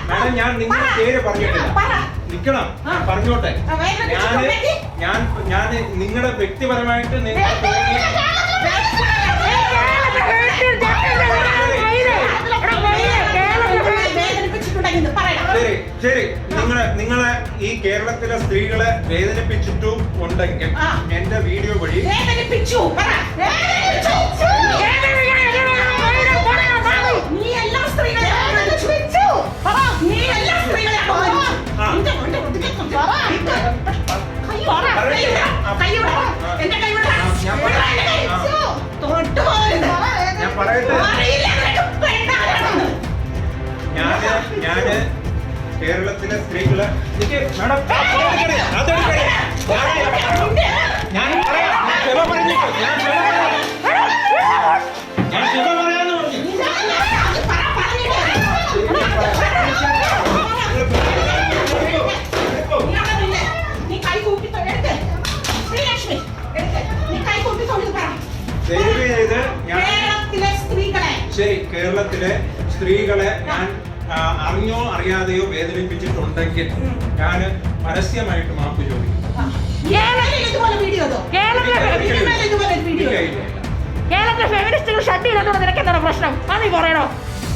Madam ഞാൻ നിങ്ങളുടെ പേര് പറഞ്ഞിട്ടില്ല. നിക്കണം, പറഞ്ഞോട്ടെ. ഞാൻ നിങ്ങളുടെ വ്യക്തിപരമായിട്ട് ശരി നിങ്ങളെ ഈ കേരളത്തിലെ സ്ത്രീകളെ വേദനിപ്പിച്ചിട്ടും ഉണ്ടെങ്കിൽ എന്റെ വീഡിയോ വഴി ഞാൻ പറയട്ടെ, ഞാന് കേരളത്തിലെ സ്ത്രീകളെ ശരി, കേരളത്തിലെ സ്ത്രീകളെ ഞാൻ അറിഞ്ഞോ അറിയാതെയോ വേദനിപ്പിച്ചിട്ടുണ്ടെങ്കിൽ ഞാൻ പരസ്യമായിട്ട് മാപ്പ് ചോദിക്കും. കേരളത്തിലെ ഫെമിനിസ്റ്റുകൾ ഷട്ട് ചെയ്തോണ്ട് നിനക്ക് എന്താണ് പ്രശ്നം? അത് നീ പറയണോ?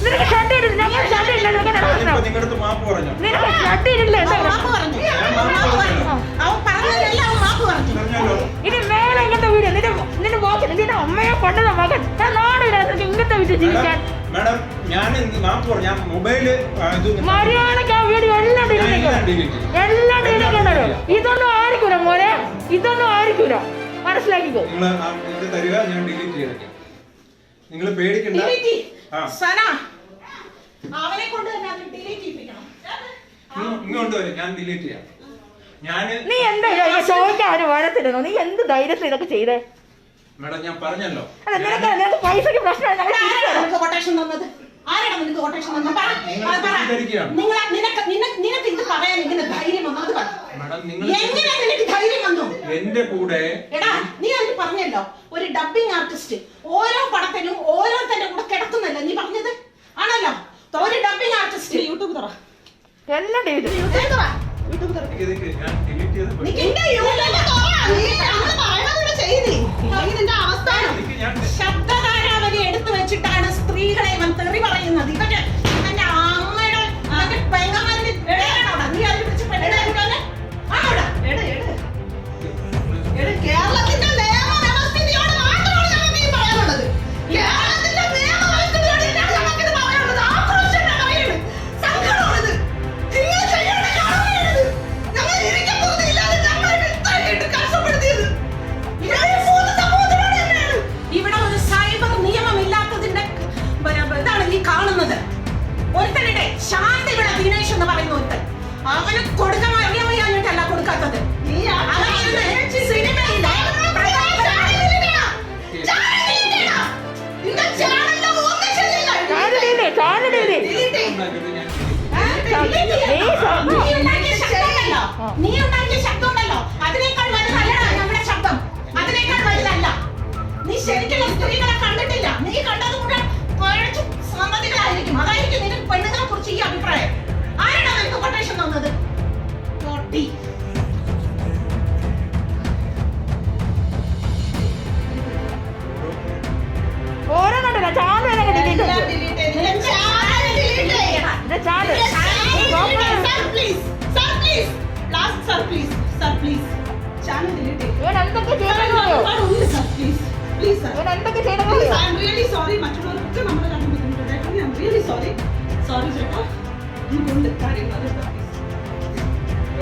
നിനക്ക് ഷട്ട് ചെയ്തില്ല, ഞങ്ങൾ ഷട്ട് ചെയ്തില്ല, നിനക്ക് എന്താണ് പ്രശ്നം? നിങ്ങളുടെ മാപ്പ് പറഞ്ഞു. നിനക്ക് ഷട്ട് ചെയ്തില്ല, എന്താ പ്രശ്നം? ഇനി മേലെ ഇങ്ങനത്തെ വീഡിയോ നിന്റെ മോക്കൻ നിന്റെ അമ്മയെ കൊണ്ടുവന്ന മകൻ നാടിനകത്ത് ഇങ്ങനത്തെ വീഡിയോ ജീവിക്കാൻ മാഡം ഞാൻ മാപ്പ് പറഞ്ഞു. ഞാൻ മൊബൈല് മര്യാദക്ക് ആ വീഡിയോ എല്ലാം ഡിലീറ്റ് ഉണ്ടല്ലോ. ഇതൊന്നും ആയിരിക്കൂല മോനെ, ഇതൊന്നും ആയിരിക്കൂല, മനസ്സിലാക്കിക്കോ. തരിക, ഞാൻ ഡിലീറ്റ് ചെയ്തേക്കാം. നിങ്ങൾ പേടിക്കണ്ട. ഇങ്ങോട്ട് വരും, ഞാൻ ഡിലീറ്റ് ചെയ്യാം. നീ എന്താ ചോദിക്കാൻ വരത്തില്ലെന്നോ? നീ എന്ത് ധൈര്യത്തിൽ ഇതൊക്കെ ചെയ്തേ? മാഡം ഞാൻ പറഞ്ഞല്ലോ, നിനക്ക് പൈസക്ക് പ്രശ്നമാണ്. എന്റെ കൂടെ നീ അതിന് പറഞ്ഞല്ലോ ഒരു ഡബിംഗ് ആർട്ടിസ്റ്റ് ഓരോ പടത്തിനും ഓരോരുത്തരുടെ കൂടെ കിടക്കുന്നല്ലോ നീ പറഞ്ഞത് ആണല്ലോ. ഒരു ഡബിംഗ് ആർട്ടിസ്റ്റ് യൂട്യൂബ് തുറ, എല്ലാം ശബ്ദധാരാവലി എടുത്തു വെച്ചിട്ടാണ് സ്ത്രീകളെ തെറി പറയുന്നത്. ഇവന്റെ എന്റെ അമ്മയുടെ പെങ്ങന്മാരുടെ നീ അതിനെ പിടിച്ച് കേരളത്തിന്റെ നിയമവ്യവസ്ഥയോട് മാത്രമാണ് ഞങ്ങൾക്ക് ഈ പറയാനുള്ളത്. കേരളത്തിന്റെ നിയമവ്യവസ്ഥയോട് നമുക്കിത് പറയാനുള്ളത്. ആക്രോശമാണ് പറയുന്നത്, സങ്കടമാണിത്. നിങ്ങൾ ചെയ്യേണ്ട കാര്യമാണിത്. ഞങ്ങൾ ഇരിക്കപ്പോകുന്നില്ലാതെ ഞങ്ങളെ ഇത്രയായിട്ട് കഷ്ടപ്പെടുത്തിയത് ഇവിടെ ഒരു സൈബർ നിയമം ഇല്ലാത്തതിന്റെ ഇതാണ് ഈ കാണുന്നത്. ഒരുത്തനുടെ ശാന്തി ഇവിടെ ദിനേശ് എന്ന് പറയുന്ന ഒരുത്തൻ, അവന് കൊടുക്കാൻ അറിയാമയ്യാഞ്ഞിട്ടല്ല കൊടുക്കാത്തത്. നീ ഉണ്ടാക്കിയ ശബ്ദം ഉണ്ടല്ലോ, അതിനേക്കാൾ വലുതല്ല നമ്മുടെ ശബ്ദം, അതിനേക്കാൾ വലുതല്ല. നീ ശരിക്കുള്ള സ്ത്രീകളെ കണ്ടിട്ടില്ല. നീ കണ്ടത് കൂടെ കുഴച്ചു സമ്മതികളായിരിക്കും. അതായിരിക്കും നിനക്ക് പെണ്ണുങ്ങളെ കുറിച്ച് ഈ അഭിപ്രായം. ആരാണ് നിനക്ക് കൊട്ടേഷൻ തന്നത്? പൊട്ടി.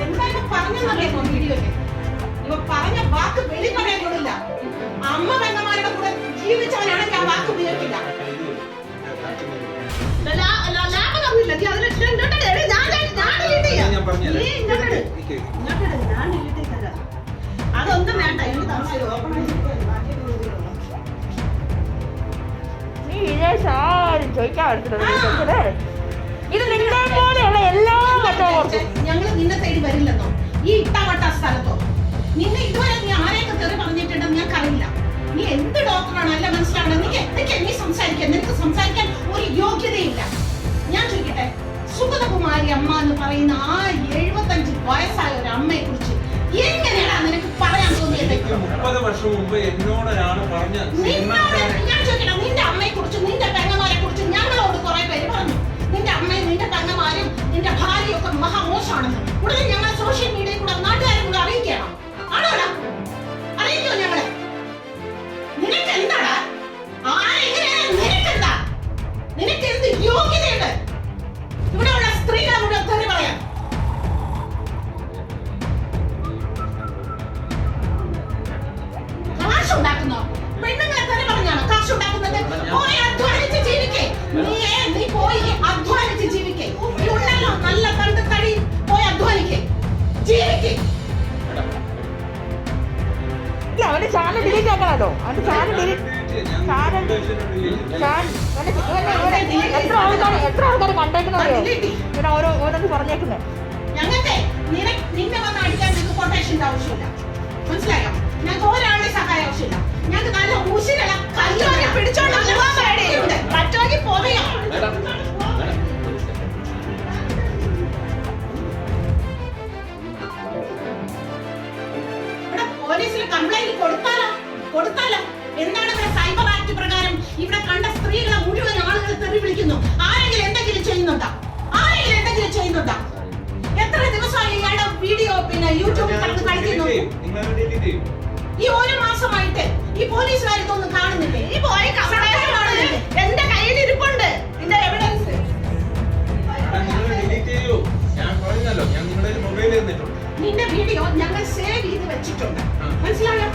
എന്തായാലും പറഞ്ഞെന്നറിയാമോ വീഡിയോയില്? ഇവ പറഞ്ഞ വാക്ക് വെളി പറയാൻ കൊള്ളില്ല. അമ്മ പെങ്ങന്മാരുടെ കൂടെ ജീവിച്ചവനാണെങ്കിൽ ആ വാക്ക് ഉപയോഗിക്കില്ല. അതൊന്നും വേണ്ട. ഇത് നിങ്ങളെ പോലെയുള്ള എല്ലാ ഞങ്ങൾ നിന്നെ തേടി വരില്ലെന്നോ ഈ ഇട്ടവട്ട സ്ഥലത്തോ? നിന്നെ ഇതുവരെ നീ ആരെയൊക്കെ തെറി പറഞ്ഞിട്ടുണ്ടെന്ന് ഞങ്ങൾക്കറിയില്ല. നീ എന്ത് ഡോക്ടറാണ് അല്ല മനസ്സിലാവണം. നീ എന്തൊക്കെ നീ സംസാരിക്കാൻ, നിനക്ക് സംസാരിക്കാൻ ഒരു യോഗ്യതയില്ല. ഞാൻ ചോദിക്കട്ടെ, സുഗതകുമാരി അമ്മ എന്ന് പറയുന്ന ആ 75 വയസ്സായ ഒരു അമ്മയെ കുറിച്ച് എങ്ങനെയാണ് നിനക്ക് പറയാൻ തോന്നിയത്? 30 വർഷം മുമ്പ് എന്നോട് ഒരാൾ പറഞ്ഞ ഞാൻ ചോദിക്കണം, നിന്റെ അമ്മയെ കുറിച്ച് നിന്റെ പെങ്ങന്മാരെ കുറിച്ച് ഞങ്ങളോട് കുറെ പേര് പറഞ്ഞു നിന്റെ അമ്മയും നിന്റെ പെങ്ങന്മാരും നിന്റെ ഭാര്യയും ഒക്കെ മഹാമോശമാണെന്ന്. ഉടനെ ഞങ്ങൾ സോഷ്യൽ മീഡിയയിൽ കൂടെ നാട്ടുകാരെ കൂടെ അറിയിക്കണം. ആണോടാ? അറിയിക്കോ ഞങ്ങളെ? നിനക്ക് എന്താടാ? ആരെങ്ങനെയാണ് നിനക്കെന്താ? നിനക്ക് എന്ത് യോഗ്യതയുണ്ട് ഇവിടെയുള്ള സ്ത്രീകളെ കൂടെ തെറി പറയാൻ? കാശുണ്ടാക്കുന്നോ? പെണ്ണുങ്ങളെ തെറി പറഞ്ഞാണോ കാശുണ്ടാക്കുന്നത്? പോയി അധ്വാനിച്ച് ജീവിക്കേ. നീ പോയി അധ്വാനിച്ച് ജീവിക്കേ. നീ ഉണ്ടല്ലോ നല്ല കണ്ട് തടി, പോയി അധ്വാനിക്കേ, ജീവിക്കേ. ഇല്ല, അവന്റെ ചാനൽ ഡിലീറ്റ് ആക്കണല്ലോ. അവന്റെ ചാനൽ ഡിലീറ്റ് എത്ര ആൾക്കാർ കണ്ടേക്കുന്നറിയോ? പിന്നെ ഓരോന്ന് പറഞ്ഞേക്കുന്നത്. ഞങ്ങൾക്ക് നിന്നെ വന്ന് അടിക്കാൻ നിങ്ങൾക്ക് കൊട്ടേഷന്റെ ആവശ്യമില്ല, മനസ്സിലായോ? ഞങ്ങൾക്ക് ഒരാളുടെ സഹായം ആവശ്യമില്ല. ഞങ്ങൾക്ക് നല്ല ഊശിലുള്ള കല്ലോനെ പിടിച്ചോണ്ട് പോകാൻ പേടിയുണ്ട്. പറ്റുമെങ്കിൽ പോവുകയോ. ഇവിടെ പോലീസിൽ കംപ്ലൈന്റ് കൊടുത്താലോ എന്താണ് ഇവിടെ സൈബർ ആക്ട് പ്രകാരം ഇവിടെ കണ്ട സ്ത്രീകളെ മുഴുവൻ ആളുകൾ തെറി വിളിക്കുന്നു. ആരെങ്കിലും എന്തെങ്കിലും ചെയ്യുന്നുണ്ടോ? എത്ര ദിവസമായി ഇയാളുടെ വീഡിയോ പിന്നെ യൂട്യൂബിൽ കടന്ന് കളിക്കുന്നു? ഈ ഒരു മാസമായിട്ട് ഈ പോലീസുകാർ ഇതൊന്നും കാണുന്നില്ലേ? ഈ പോയി എന്റെ കയ്യിൽ ഇരിപ്പുണ്ട് ഇതിന്റെ എവിഡൻസ്. നിന്റെ വീഡിയോ ഞങ്ങൾ സേവ് ചെയ്ത് വെച്ചിട്ടുണ്ട്, മനസ്സിലായോ?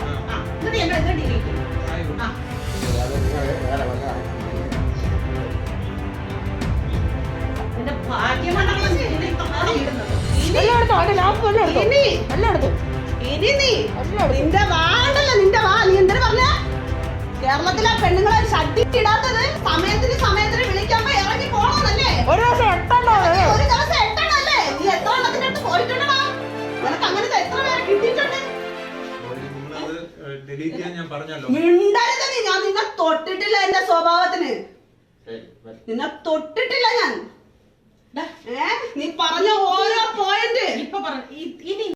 എന്നിട്ട് ഞങ്ങൾ ഇത് ഡിലീറ്റ് ചെയ്യും. നിന്റെ ഭാഗ്യമാണ് നിന്റെ വാണ്ടല്ലോ നിന്റെ വാ. നീ എന്തിനു പറഞ്ഞ കേരളത്തിലെ പെണ്ണുങ്ങളെ ഷഡ്ഡി ഇടാത്തത് സമയത്തിന് വിളിക്കുമ്പോ ഇറങ്ങി പോണോന്നല്ലേ? ഒരു ദിവസം എട്ടണല്ലേ? നീ എത്ര എണ്ണത്തിന്റെ അടുത്ത് പോയിട്ടുണ്ടോ? നിനക്ക് അങ്ങനത്തെ എത്ര പേരെ കിട്ടിയിട്ടുണ്ട്? മിണ്ടരുത് നീ. ഞാൻ നിന്നെ തൊട്ടിട്ടില്ല. എന്റെ സ്വഭാവത്തിന് നിന്നെ തൊട്ടിട്ടില്ല ഞാൻ. നീ പറഞ്ഞ ഓരോ പോയിന്റ് ഇപ്പൊ ഇനി